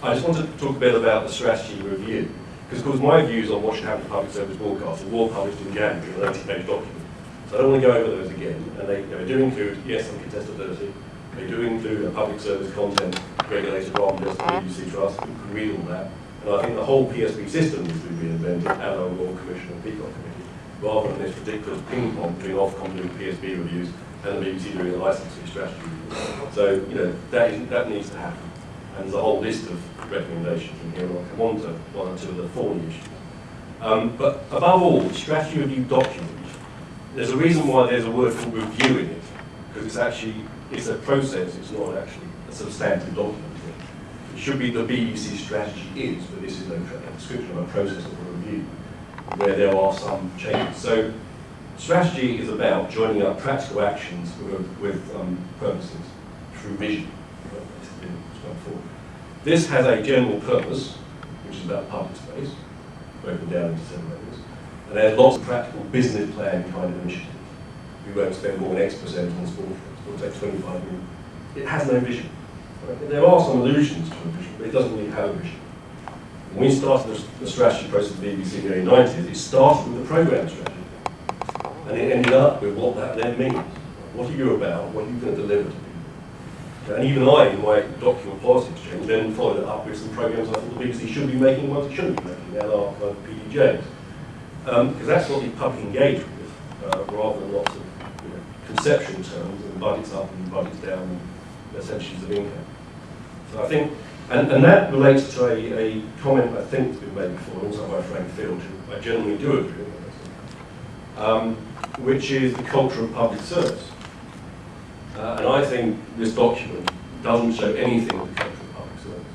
I just want to talk a bit about the strategy review, because of course my views on what should happen to public service broadcasting were published in January, an 80-page document. So I don't want to go over those again, and they do include, yes, some contestability, they do include a public service content regulator rather than just the BBC Trust. You can read all that. And I think the whole PSB system needs to be reinvented, as our Royal Commission and Peacock Committee, rather than this ridiculous ping-pong between Ofcom doing PSB reviews and the BBC doing a licensing strategy review. So, you know, that needs to happen. And there's a whole list of recommendations in here, and I'll come on to one or two of the thorny issues. But above all, the strategy review document, there's a reason why there's a word for reviewing it, because it's a process, it's not actually a substantive document. It should be the BBC strategy is, but this is a description of a process of a review where there are some changes. So strategy is about joining up practical actions with purposes through vision. This has a general purpose, which is about public space, broken down into 7 areas, and there's lots of practical business plan kind of initiatives. We won't spend more than X% on sport, we'll take 25 million. It has no vision. Right? There are some allusions to a vision, but it doesn't really have a vision. When we started the strategy process of the BBC in the early 90s, it started with the programme strategy. And it ended up with what that then means. What are you about? What are you going to deliver to people? And even I, in my document policy exchange, then followed it up with some programmes I thought the BBC should be making, ones it shouldn't be making, LR, kind of PDJs. Because that's what the public engage with, rather than lots of conceptual terms and budgets up and budgets down and essentials of income. So I think, and that relates to a comment I think has been made before, also by Frank Field, who I generally do agree with, which is the culture of public service. And I think this document doesn't show anything of the culture of public service.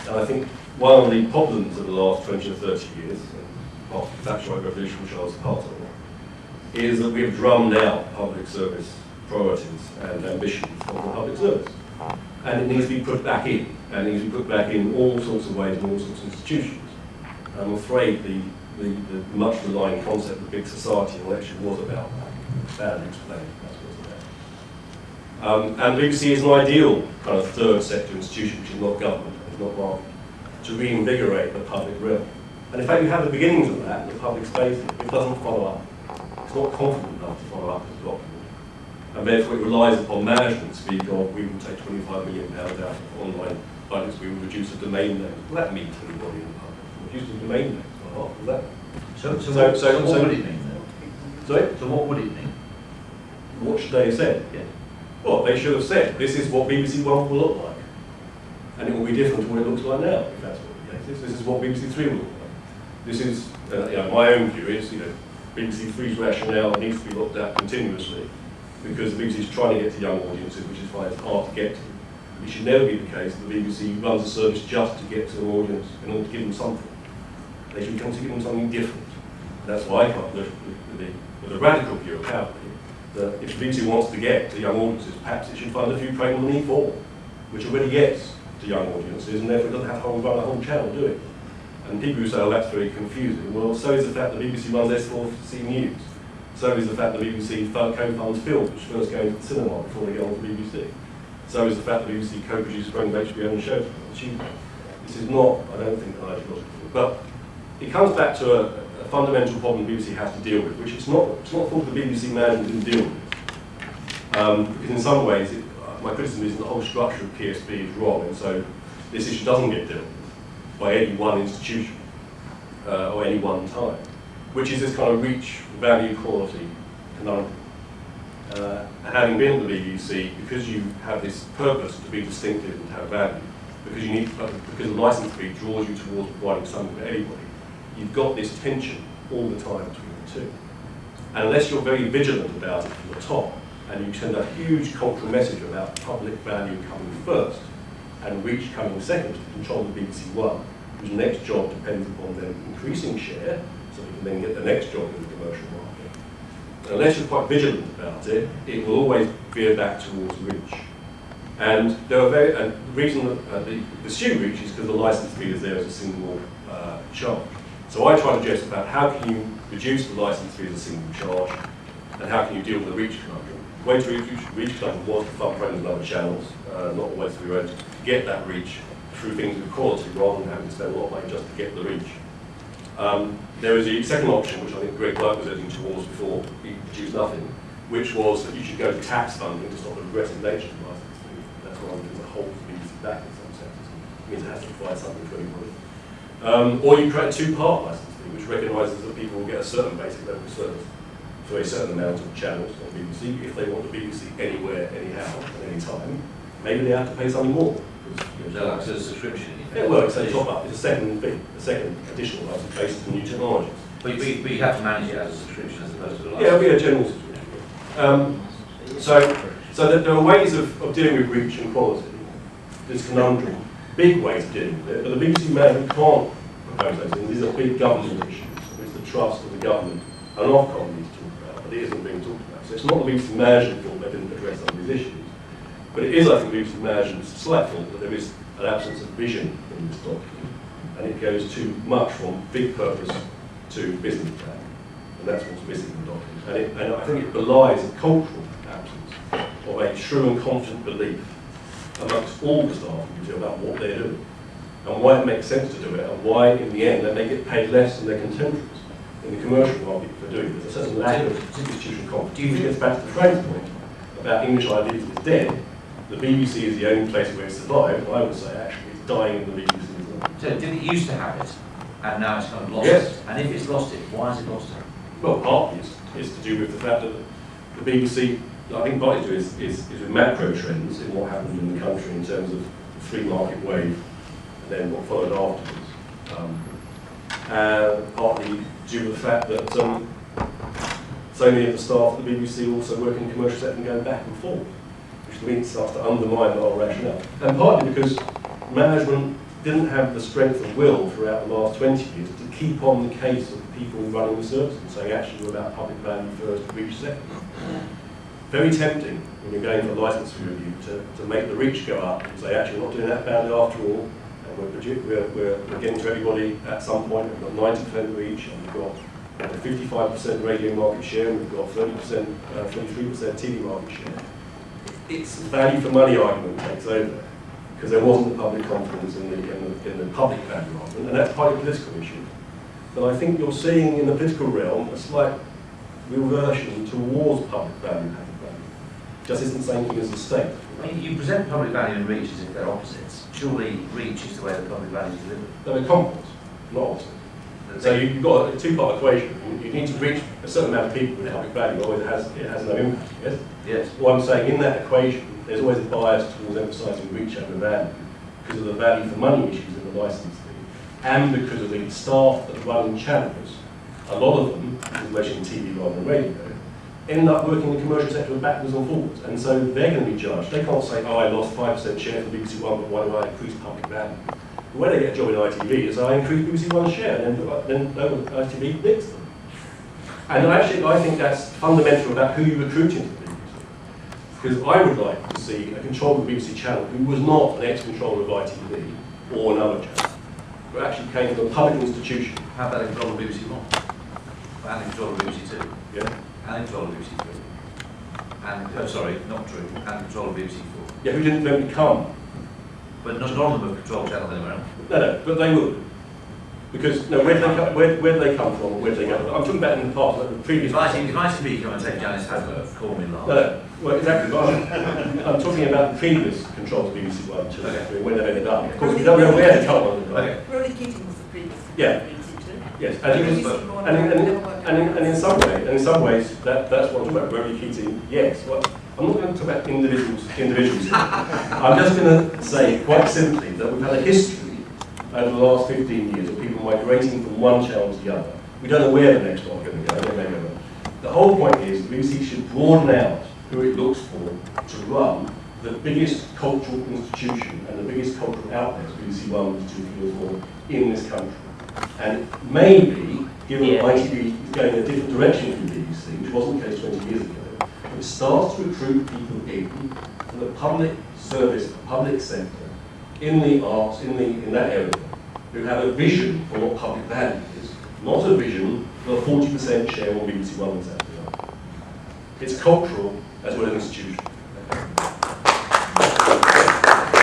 And I think one of the problems of the last 20 or 30 years, after the Thatcherite Revolution, which I was part of, is that we've drummed out public service priorities and ambitions from the public service. And it needs to be put back in, and it needs to be put back in all sorts of ways in all sorts of institutions. I'm afraid the much maligned concept of big society election was about that. Badly explained, that's what it's about. And the BBC is an ideal kind of third sector institution, which is not government, it's not market, to reinvigorate the public realm. And in fact, you have the beginnings of that in the public space. It doesn't follow up. It's not confident enough to follow up as a document. And therefore it relies upon management to speak of, we will take £25 million out of online budgets, we will reduce the domain name. Well, that means everybody in the public. Reduce the domain name, well, half of that. So what would it mean then? Sorry? So what would it mean? What should they have said? Yeah. Well, they should have said, this is what BBC One will look like. And it will be different to what it looks like now, if that's what the case is. This is what BBC Three will look like. This is, my own view is, BBC Three's rationale needs to be looked at continuously, because the BBC is trying to get to young audiences, which is why it's hard to get to. It should never be the case that the BBC runs a service just to get to an audience in order to give them something. They should come to give them something different. And that's why I come with a radical view apparently, that if the BBC wants to get to young audiences, perhaps it should fund a few Training on E4, which already gets to young audiences, and therefore it doesn't have to run a whole channel doing it. And people who say, oh, that's very confusing. Well, so is the fact that the BBC runs S4C News. So is the fact that the BBC co-funds films, which first go into the cinema before they go on to the BBC. So is the fact that the BBC co-produces running HBO and shows. This is not, I don't think, ideological. But it comes back to a fundamental problem the BBC has to deal with, which it's not thought the BBC management didn't deal with. Because in some ways, my criticism is that the whole structure of PSB is wrong, and so this issue doesn't get dealt with by any one institution or any one time, which is this kind of reach, value, quality conundrum. Having been at the BBC, because you have this purpose to be distinctive and to have value, because the licence fee draws you towards providing something for everybody, you've got this tension all the time between the two. And unless you're very vigilant about it from the top, and you send a huge cultural message about public value coming first, and reach coming second to control the BBC One, whose next job depends upon them increasing share, so they can then get the next job in the commercial market. And unless you're quite vigilant about it, it will always veer back towards reach. And the reason that the pursue reach is because the license fee is there as a single charge. So I try to suggest about how can you reduce the license fee as a single charge, and how can you deal with the reach conundrum. way to reach London was to fund programs and other channels, not always through your own, to get that reach through things of quality rather than having to spend a lot of money just to get the reach. There was a second option, which I think Greg Clark was heading towards before he produced nothing, which was that you should go to tax funding to stop the regressive nature of licensing. That's why there's a whole BBC back in some sense. It means it has to provide something to everybody. Or you create a two-part licensing, which recognises that people will get a certain basic level of service for a certain amount of channels on BBC. If they want the BBC anywhere, anyhow, at any time, maybe they have to pay something more. So that's a subscription. It works, they top up. It's a second fee, a second additional license based on new technologies. But you have to manage it as a subscription as opposed to a license. Yeah, it'll be a general subscription. So that there are ways of dealing with reach and quality. This conundrum, big ways of dealing with it, but the BBC man can't propose those things. These are big government issues, which the trust of the government and Ofcom need to talk about, but it isn't being talked about. So it's not the BBC management's fault they didn't address some of these issues. But it is, I think, BBC management's slight fault that there is an absence of vision in this document, and it goes too much from big purpose to business plan, and that's what's missing in the document. And I think it belies a cultural absence of a true and confident belief amongst all the staff of BBC about what they're doing, and why it makes sense to do it, and why, in the end, they may get paid less than their contemporaries in the commercial market for doing this. There's a certain lack of institutional confidence. Which gets back to the Frank's point about English ideas is dead. The BBC is the only place where it survived. I would say actually it's dying in the BBC as well. So did it used to have it, and now it's kind of lost Yes. it? And if it's lost it, why has it lost it? Well, partly is to do with the fact that the BBC, I think partly to do is with macro trends in what happened in the country in terms of the free market wave and then what followed afterwards. And partly due to the fact that so many of the staff at the BBC also work in the commercial sector and going back and forth, which means starts to undermine the whole rationale. And partly because management didn't have the strength of will throughout the last 20 years to keep on the case of the people running the service and saying actually we're about public value first, reach second. Very tempting when you're going for a licence review to make the reach go up and say actually we're not doing that badly after all, and we're getting to everybody at some point. We've got 90% reach, and we've got 55% radio market share, and we've got 30%, 33% TV market share. It's value for money argument takes over because there wasn't the public confidence in the public value argument, and that's part of the political issue. But I think you're seeing in the political realm a slight reversion towards public value. Just isn't the same thing as the state. I mean, you present public value and reach as if they're opposites. Surely reach is the way the public value is delivered. They're complements, not opposites. So you've got a two-part equation. You need to reach a certain amount of people with public value, otherwise it has no impact. Yes. Yes. What I'm saying in that equation, there's always a bias towards emphasising reach over value because of the value for money issues in the licence fee, and because of the staff that run channels. A lot of them, especially in TV rather than radio, end up working in the commercial sector backwards and forwards, and so they're going to be judged. They can't say, oh, I lost 5% share for BBC One, but why do I increase public value? But when they get a job in ITV, it's I increase BBC One share, and then ITV nicks them. And actually, I think that's fundamental about who you recruit into the BBC. Because I would like to see a controller of the BBC channel who was not an ex-controller of ITV or another channel, but actually came from a public institution. How about a control of BBC One? And a control of BBC Two? Yeah. And control of BBC 3. And, sorry, not true, and control of BBC 4. Yeah, who didn't then become. But none of them have control channels anywhere else. No, but they would. Because, no, where do they come from, where do they go? I'm talking about in the past, like the previous... If ITV come and take Janice Hadler, call me last. No, well, exactly, but I'm talking about the previous controls of BBC One, 2, Okay. 3, where they've ended up. Of course, we don't know where they come from. Okay. Rory Keating was the previous. Yeah. BBC Two. Yes, and in some ways, that's what I'm talking about. Rory Keating, yes. Well, I'm not going to talk about individuals here. I'm just going to say quite simply that we've had a history over the last 15 years of people migrating from one channel to the other. We don't know where the next one is going to go. They may go. The whole point is the BBC should broaden out who it looks for to run the biggest cultural institution and the biggest cultural outlets, BBC One, BBC Two, 3 or 4, in this country. And maybe, given that ITV is going in a different direction from the BBC, which wasn't the case 20 years ago, it starts to recruit people in from the public service, the public sector, in the arts, in that area, who have a vision for what public value is, not a vision for a 40% share on BBC One and Saturday night. It's cultural as well as institutional.